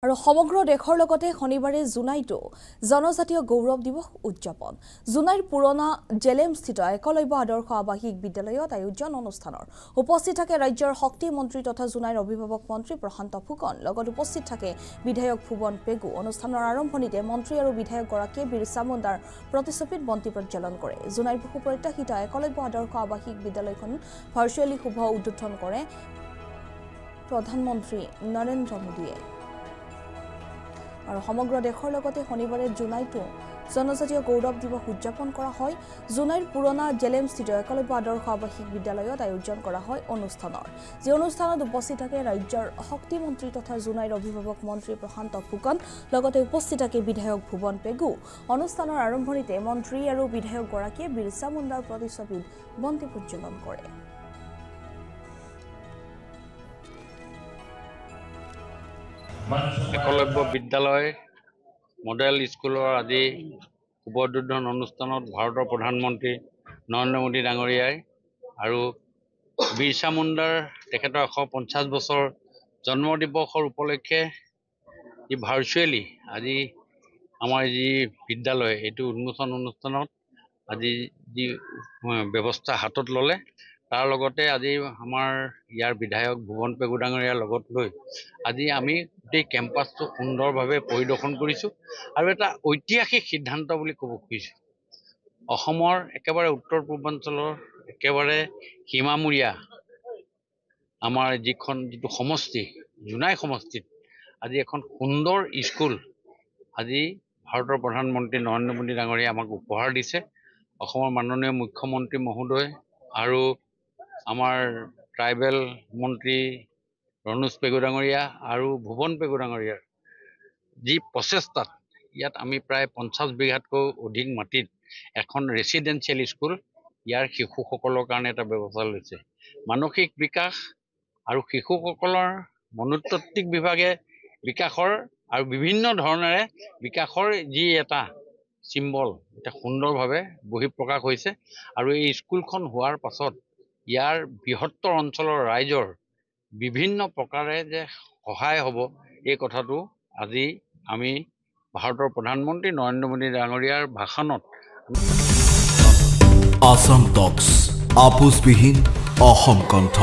আৰু সমগ্ৰ দেশৰ লগতে শনিবাৰে জুনাইতো জনজাতীয় গৌৰৱ দিৱস উদযাপন জুনাইৰ পুৰণা জেলেমস্থিত একলব্য আদৰ্শ আৱাসিক বিদ্যালয়ত আয়োজন অনুষ্ঠানৰ উপস্থিত থাকে ৰাজ্যৰ শক্তি মন্ত্ৰী তথা জুনাইৰ অভিভাৱক মন্ত্ৰী প্ৰশান্ত ফুকন লগত উপস্থিত থাকে বিধায়ক ভুৱন পেগু অনুষ্ঠানৰ আৰম্ভণিতে মন্ত্ৰী আৰু বিধায়ক গৰাকীয়ে বিৰচা মুণ্ডাৰ প্ৰতিচ্ছবিত বন্তি প্ৰজ্বলন কৰে জুনাইৰ বহু প্ৰত্যাশিত একলব্য আদৰ্শ আৱাসিক বিদ্যালয়খন ভাৰ্চুৱেলি শুভ উদ্বোধন কৰে প্ৰধানমন্ত্ৰী নৰেন্দ্ৰ মোদীয়ে আৰু সমগ্ৰ দেশৰ লগতে শনিবাৰে জুনাইতো জনজাতীয় গৌৰৱ দিৱস উদযাপন কৰা হয় জুনাইৰ পুৰণা জেলেমস্থিত একলব্য আদৰ্শ আৱাসিক বিদ্যালয়ত আয়োজন কৰা হয় অনুষ্ঠানৰ যি অনুষ্ঠানত উপস্থিত থাকে ৰাজ্যৰ শক্তি মন্ত্ৰী তথা জুনাইৰ অভিভাৱক মন্ত্ৰী প্ৰশান্ত ফুকন লগতে উপস্থিত থাকে বিধায়ক ভুৱন পেগু অনুষ্ঠানৰ আৰম্ভণিতে মন্ত্ৰী আৰু বিধায়ক গৰাকীয়ে বিৰচা মুণ্ডাৰ প্ৰতিচ্ছবিত বন্তি প্ৰজ্বলন কৰে একলব্য বিদ্যালয় মডেল স্কুলৰ আজি শুভ উদ্বোধন অনুষ্ঠানত ভাৰতৰ প্ৰধানমন্ত্ৰী নৰেন্দ্ৰ মোদী ডাঙৰীয়াই আৰু বিৰচা মুণ্ডাৰ তেখেতৰ 150 বছৰ জন্ম দিৱসৰ উপলক্ষে যি ভাৰ্চুৱেলি আজি আমাৰ যি বিদ্যালয় এইটো উন্মোচন অনুষ্ঠানত আজি যি ব্যৱস্থা হাতত ল'লে তাৰ লগতে আজি আমাৰ ইয়াৰ বিধায়ক ভুৱন পেগু ডাঙৰীয়াৰ লগত লৈ আজি আমি গোটেই কেম্পাছটো সুন্দৰভাৱে পৰিদৰ্শন কৰিছোঁ আৰু এটা ঐতিহাসিক সিদ্ধান্ত বুলি ক'ব খুজিছোঁ অসমৰ একেবাৰে উত্তৰ পূৰ্বাঞ্চলৰ একেবাৰে সীমামূৰীয়া আমাৰ যিটো সমষ্টি জুনাই সমষ্টিত আজি এখন সুন্দৰ স্কুল আজি ভাৰতৰ প্ৰধানমন্ত্ৰী নৰেন্দ্ৰ মোদী ডাঙৰীয়াই আমাক উপহাৰ দিছে অসমৰ মাননীয় মুখ্যমন্ত্ৰী মহোদয় আৰু আমাৰ ট্ৰাইবেল মন্ত্ৰী ৰণোজ পেগু ডাঙৰীয়া আৰু ভুৱন পেগু ডাঙৰীয়াৰ যি প্ৰচেষ্টাত ইয়াত আমি প্ৰায় 50 বিঘাতকৈ অধিক মাটিত এখন ৰেচিডেন্সিয়েল স্কুল ইয়াৰ শিশুসকলৰ কাৰণে এটা ব্যৱস্থা লৈছে মানসিক বিকাশ আৰু শিশুসকলৰ মনোতাত্ত্বিক বিভাগে বিকাশৰ আৰু বিভিন্ন ধৰণেৰে বিকাশৰ যি এটা চিম্বল এটা সুন্দৰভাৱে বহিঃপ্ৰকাশ হৈছে আৰু এই স্কুলখন হোৱাৰ পাছত ইয়াৰ বৃহত্তৰ অঞ্চলৰ ৰাইজৰ বিভিন্ন প্ৰকাৰে যে সহায় হ'ব এই কথাটো আজি আমি ভাৰতৰ প্ৰধানমন্ত্ৰী নৰেন্দ্ৰ মোদী ডাঙৰীয়াৰ ভাষণত আসাম টক্স আপোচবিহীন অসম কণ্ঠ